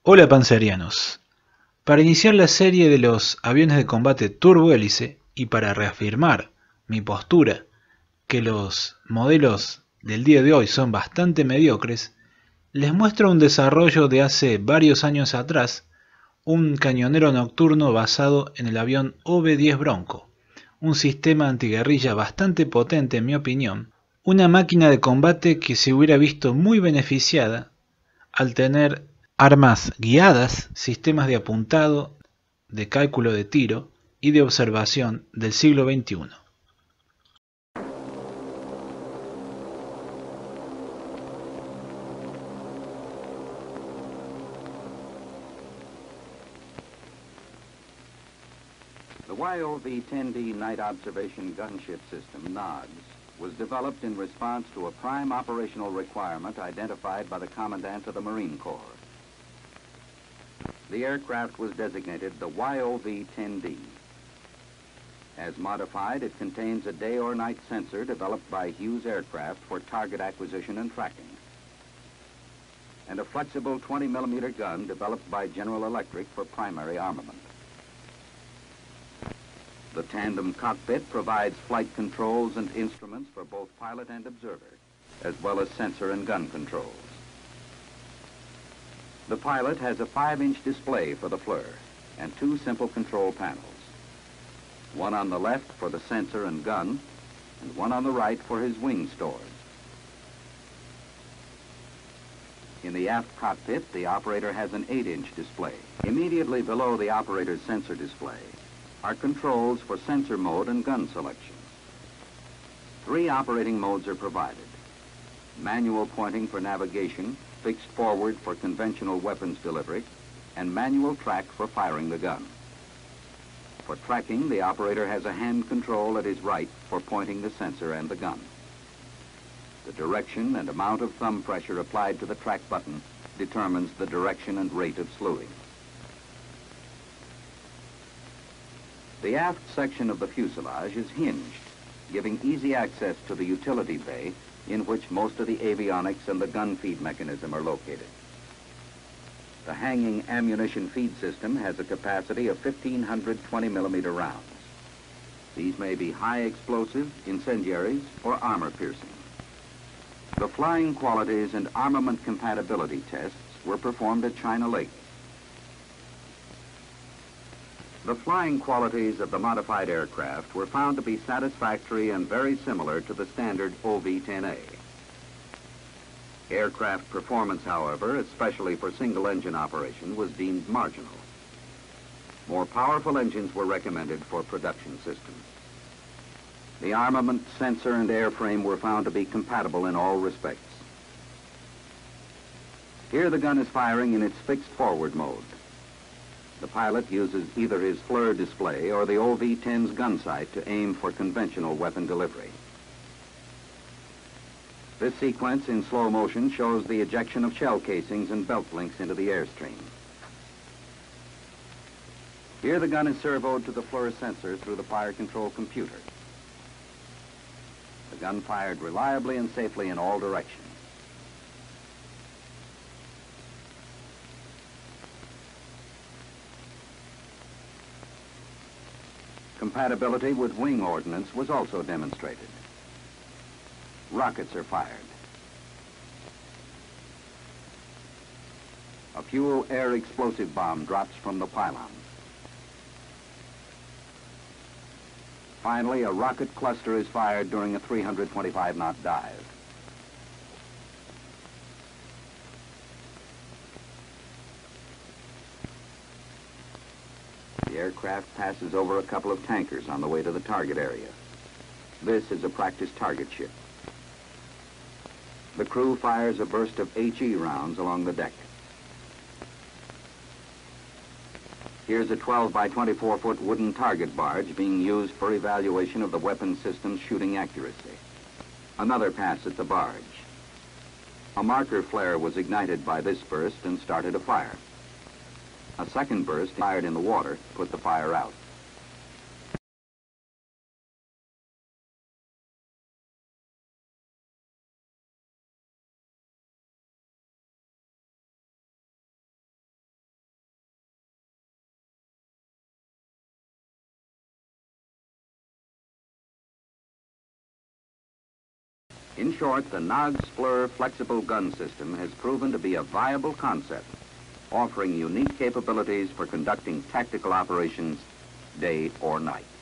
Hola pancerianos. Para iniciar la serie de los aviones de combate turbohélice y para reafirmar mi postura que los modelos del día de hoy son bastante mediocres, les muestro un desarrollo de hace varios años atrás, un cañonero nocturno basado en el avión V-10 Bronco, un sistema antiguerrilla bastante potente en mi opinión, una máquina de combate que se hubiera visto muy beneficiada al tener armas guiadas, sistemas de apuntado, de cálculo de tiro y de observación del siglo XXI. The YOV-10D Night Observation Gunship System, NODS, was developed in response to a prime operational requirement identified by the Commandant of the Marine Corps. The aircraft was designated the YOV-10D. As modified, it contains a day or night sensor developed by Hughes Aircraft for target acquisition and tracking, and a flexible 20-millimeter gun developed by General Electric for primary armament. The tandem cockpit provides flight controls and instruments for both pilot and observer, as well as sensor and gun controls. The pilot has a 5-inch display for the FLIR and 2 simple control panels. One on the left for the sensor and gun, and one on the right for his wing stores. In the aft cockpit, the operator has an 8-inch display. Immediately below the operator's sensor display are controls for sensor mode and gun selection. 3 operating modes are provided: manual pointing for navigation, fixed forward for conventional weapons delivery, and manual track for firing the gun. For tracking, the operator has a hand control at his right for pointing the sensor and the gun. The direction and amount of thumb pressure applied to the track button determines the direction and rate of slewing. The aft section of the fuselage is hinged, giving easy access to the utility bay in which most of the avionics and the gun feed mechanism are located. The hanging ammunition feed system has a capacity of 1,500 20-millimeter rounds. These may be high explosive, incendiaries, or armor-piercing. The flying qualities and armament compatibility tests were performed at China Lake. The flying qualities of the modified aircraft were found to be satisfactory and very similar to the standard OV-10A. Aircraft performance, however, especially for single-engine operation, was deemed marginal. More powerful engines were recommended for production systems. The armament, sensor, and airframe were found to be compatible in all respects. Here the gun is firing in its fixed forward mode. The pilot uses either his FLIR display or the OV-10's gun sight to aim for conventional weapon delivery. This sequence in slow motion shows the ejection of shell casings and belt links into the airstream. Here the gun is servoed to the FLIR sensor through the fire control computer. The gun fired reliably and safely in all directions. Compatibility with wing ordnance was also demonstrated. Rockets are fired. A fuel air explosive bomb drops from the pylon. Finally, a rocket cluster is fired during a 325-knot dive. The aircraft passes over a couple of tankers on the way to the target area. This is a practice target ship. The crew fires a burst of HE rounds along the deck. Here's a 12 by 24-foot wooden target barge being used for evaluation of the weapon system's shooting accuracy. Another pass at the barge. A marker flare was ignited by this burst and started a fire. A second burst fired in the water put the fire out. In short, the Nog-Splur flexible gun system has proven to be a viable concept, offering unique capabilities for conducting tactical operations day or night.